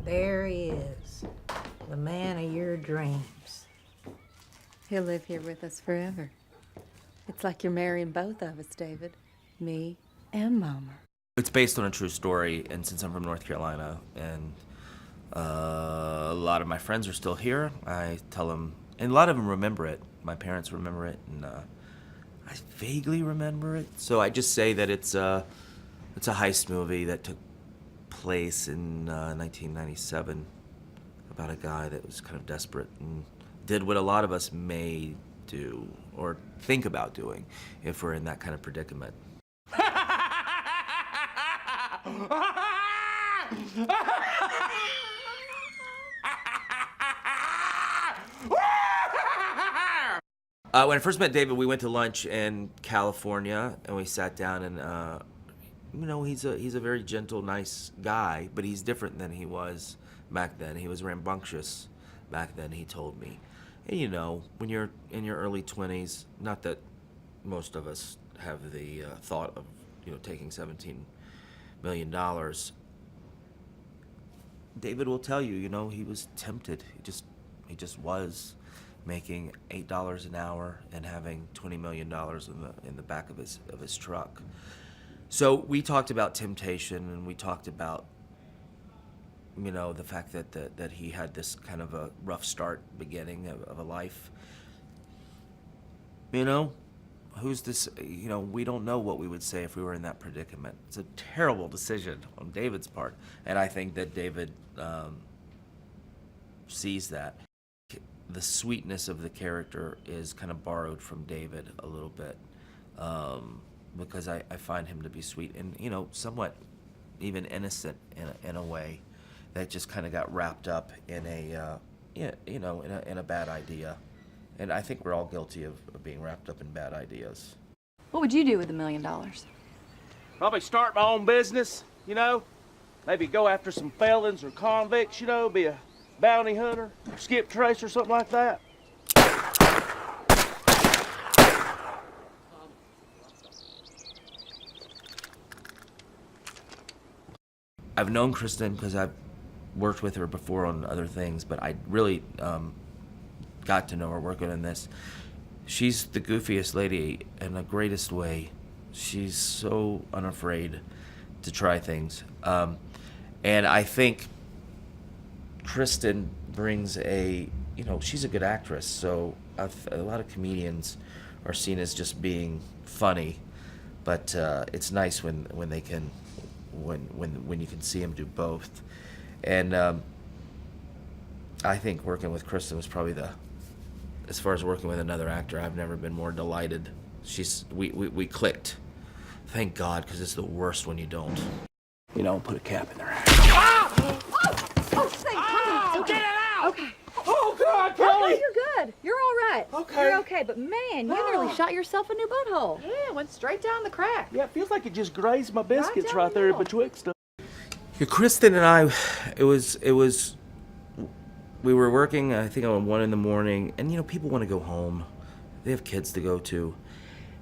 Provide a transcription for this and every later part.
There he is, the man of your dreams. He'll live here with us forever. It's like you're marrying both of us, David. Me and Mama. It's based on a true story, and since I'm from North Carolina, and a lot of my friends are still here, I tell them, and a lot of them remember it. My parents remember it, and I vaguely remember it. So I just say that it's a heist movie that took place in 1997 about a guy that was kind of desperate and did what a lot of us may do or think about doing if we're in that kind of predicament. When I first met David, we went to lunch in California, and we sat down, and you know, he's a very gentle, nice guy, but he's different than he was back then. He was rambunctious back then, he told me. And you know, when you're in your early 20s, not that most of us have the thought of, you know, taking $17 million, David will tell you, you know, he was tempted. He just was making $8 an hour and having $20 million in the back of his truck. So we talked about temptation, and we talked about, you know, the fact that he had this kind of a rough start beginning of a life. You know, who's this? You know, we don't know what we would say if we were in that predicament. It's a terrible decision on David's part, and I think that David sees that. The sweetness of the character is kind of borrowed from David a little bit, because I find him to be sweet and, you know, somewhat even innocent in a way that just kind of got wrapped up in in a bad idea. And I think we're all guilty of being wrapped up in bad ideas. What would you do with $1 million? Probably start my own business, you know? Maybe go after some felons or convicts, you know, be a bounty hunter, or skip trace or something like that. I've known Kristen because I've worked with her before on other things, but I really got to know her working on this. She's the goofiest lady in the greatest way. She's so unafraid to try things. And I think Kristen brings you know, she's a good actress, so a lot of comedians are seen as just being funny, but it's nice when they can, when you can see them do both. And I think working with Kristen was probably as far as working with another actor, I've never been more delighted. We clicked. Thank God, because it's the worst when you don't. You know, put a cap in their ass. Get it out! Okay. Oh, God, Kelly! Okay, you're good. You're all right. Okay. You're okay, but man, you nearly shot yourself a new butthole. Yeah, it went straight down the crack. Yeah, it feels like it just grazed my biscuits down right the there middle. betwixt them. Yeah, Kristen and I, it was. We were working, I think, on 1 a.m, and you know, people want to go home. They have kids to go to.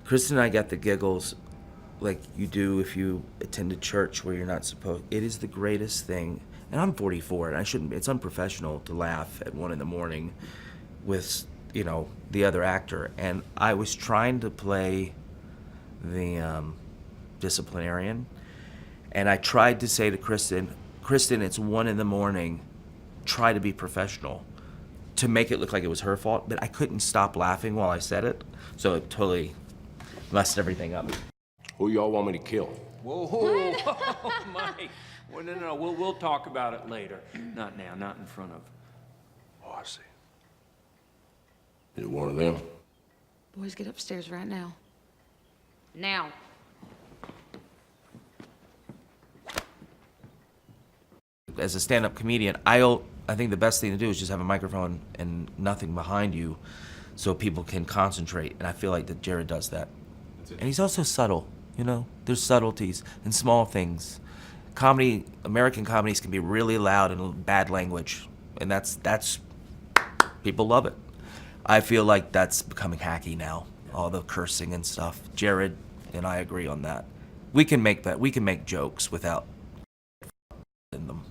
Kristen and I got the giggles like you do if you attend a church where you're not supposed. It is the greatest thing. And I'm 44, and I shouldn't. It's unprofessional to laugh at 1 a.m. with, you know, the other actor. And I was trying to play the disciplinarian, and I tried to say to Kristen, it's 1 a.m. Try to be professional, to make it look like it was her fault. But I couldn't stop laughing while I said it, so it totally messed everything up. Who y'all want me to kill? Whoa, Mike. Well, no, we'll talk about it later. Not now, not in front of. Oh, I see. Is it one of them? Boys, get upstairs right now. Now. As a stand-up comedian, I think the best thing to do is just have a microphone and nothing behind you, so people can concentrate. And I feel like that Jared does that. And he's also subtle. You know, there's subtleties and small things. Comedy, American comedies can be really loud and bad language, and that's people love it. I feel like that's becoming hacky now, all the cursing and stuff. Jared and I agree on that. We can make jokes without in them.